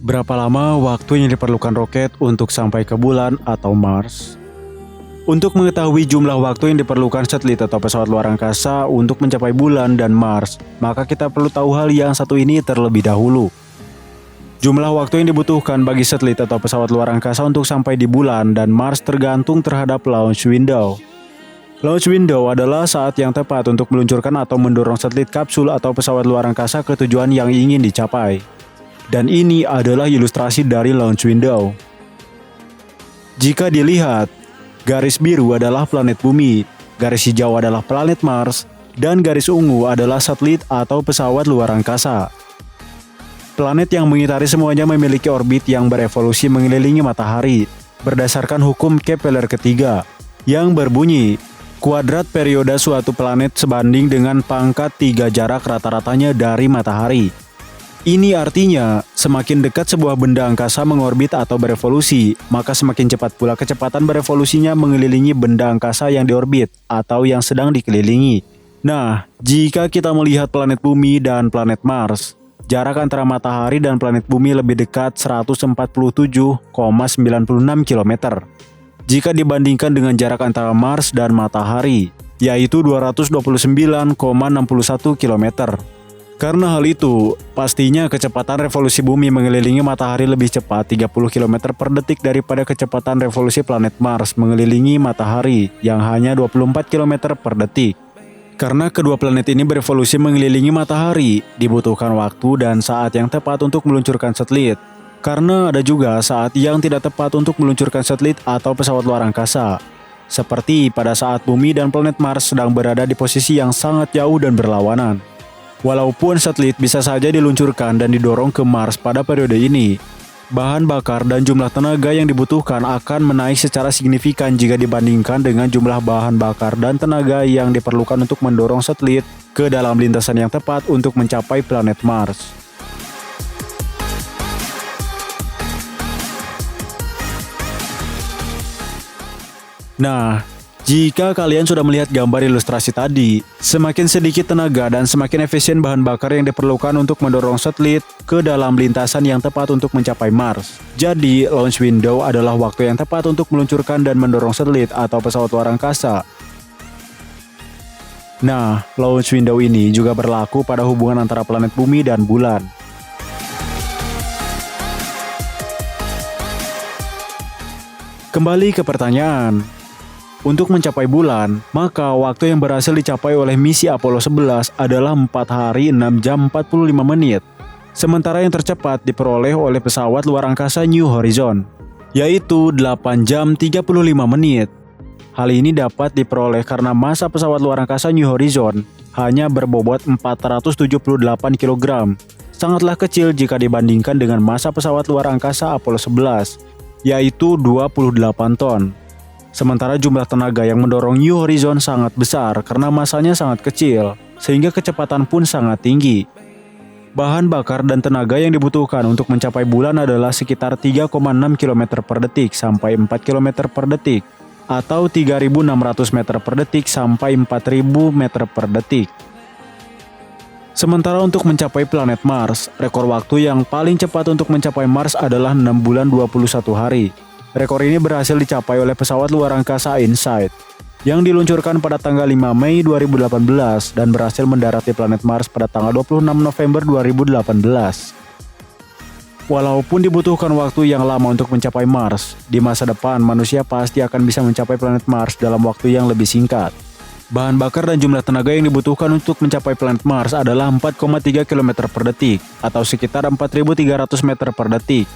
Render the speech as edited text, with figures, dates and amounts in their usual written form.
Berapa lama waktu yang diperlukan roket untuk sampai ke bulan atau Mars? Untuk mengetahui jumlah waktu yang diperlukan satelit atau pesawat luar angkasa untuk mencapai bulan dan Mars, maka kita perlu tahu hal yang satu ini terlebih dahulu. Jumlah waktu yang dibutuhkan bagi satelit atau pesawat luar angkasa untuk sampai di bulan dan Mars tergantung terhadap launch window. Launch window adalah saat yang tepat untuk meluncurkan atau mendorong satelit, kapsul, atau pesawat luar angkasa ke tujuan yang ingin dicapai. Dan ini adalah ilustrasi dari launch window. Jika dilihat, garis biru adalah planet bumi, garis hijau adalah planet Mars, dan garis ungu adalah satelit atau pesawat luar angkasa. Planet yang mengitari semuanya memiliki orbit yang berevolusi mengelilingi matahari, berdasarkan hukum Kepler ketiga, yang berbunyi, kuadrat periode suatu planet sebanding dengan pangkat 3 jarak rata-ratanya dari matahari. Ini artinya, semakin dekat sebuah benda angkasa mengorbit atau berevolusi, maka semakin cepat pula kecepatan berevolusinya mengelilingi benda angkasa yang diorbit atau yang sedang dikelilingi. Nah, jika kita melihat planet bumi dan planet Mars, jarak antara matahari dan planet bumi lebih dekat 147,96 km. Jika dibandingkan dengan jarak antara Mars dan matahari, yaitu 229,61 km. Karena hal itu, pastinya kecepatan revolusi bumi mengelilingi matahari lebih cepat 30 km per detik daripada kecepatan revolusi planet Mars mengelilingi matahari yang hanya 24 km per detik. Karena kedua planet ini berevolusi mengelilingi matahari, dibutuhkan waktu dan saat yang tepat untuk meluncurkan satelit. Karena ada juga saat yang tidak tepat untuk meluncurkan satelit atau pesawat luar angkasa. Seperti pada saat bumi dan planet Mars sedang berada di posisi yang sangat jauh dan berlawanan. Walaupun satelit bisa saja diluncurkan dan didorong ke Mars pada periode ini, bahan bakar dan jumlah tenaga yang dibutuhkan akan menaik secara signifikan jika dibandingkan dengan jumlah bahan bakar dan tenaga yang diperlukan untuk mendorong satelit ke dalam lintasan yang tepat untuk mencapai planet Mars. Nah, jika kalian sudah melihat gambar ilustrasi tadi, semakin sedikit tenaga dan semakin efisien bahan bakar yang diperlukan untuk mendorong satelit ke dalam lintasan yang tepat untuk mencapai Mars. Jadi, launch window adalah waktu yang tepat untuk meluncurkan dan mendorong satelit atau pesawat luar angkasa. Nah, launch window ini juga berlaku pada hubungan antara planet bumi dan bulan. Kembali ke pertanyaan. Untuk mencapai bulan, maka waktu yang berhasil dicapai oleh misi Apollo 11 adalah 4 hari 6 jam 45 menit. Sementara yang tercepat diperoleh oleh pesawat luar angkasa New Horizon, yaitu 8 jam 35 menit. Hal ini dapat diperoleh karena massa pesawat luar angkasa New Horizon hanya berbobot 478 kg. Sangatlah kecil jika dibandingkan dengan massa pesawat luar angkasa Apollo 11, yaitu 28 ton. Sementara jumlah tenaga yang mendorong New Horizon sangat besar karena masanya sangat kecil, sehingga kecepatan pun sangat tinggi. Bahan bakar dan tenaga yang dibutuhkan untuk mencapai bulan adalah sekitar 3,6 km per detik sampai 4 km per detik, atau 3.600 meter per detik sampai 4.000 meter per detik. Sementara untuk mencapai planet Mars, rekor waktu yang paling cepat untuk mencapai Mars adalah 6 bulan 21 hari. Rekor ini berhasil dicapai oleh pesawat luar angkasa InSight yang diluncurkan pada tanggal 5 Mei 2018 dan berhasil mendarat di planet Mars pada tanggal 26 November 2018. Walaupun dibutuhkan waktu yang lama untuk mencapai Mars, di masa depan manusia pasti akan bisa mencapai planet Mars dalam waktu yang lebih singkat. Bahan bakar dan jumlah tenaga yang dibutuhkan untuk mencapai planet Mars adalah 4,3 km per detik atau sekitar 4.300 meter per detik.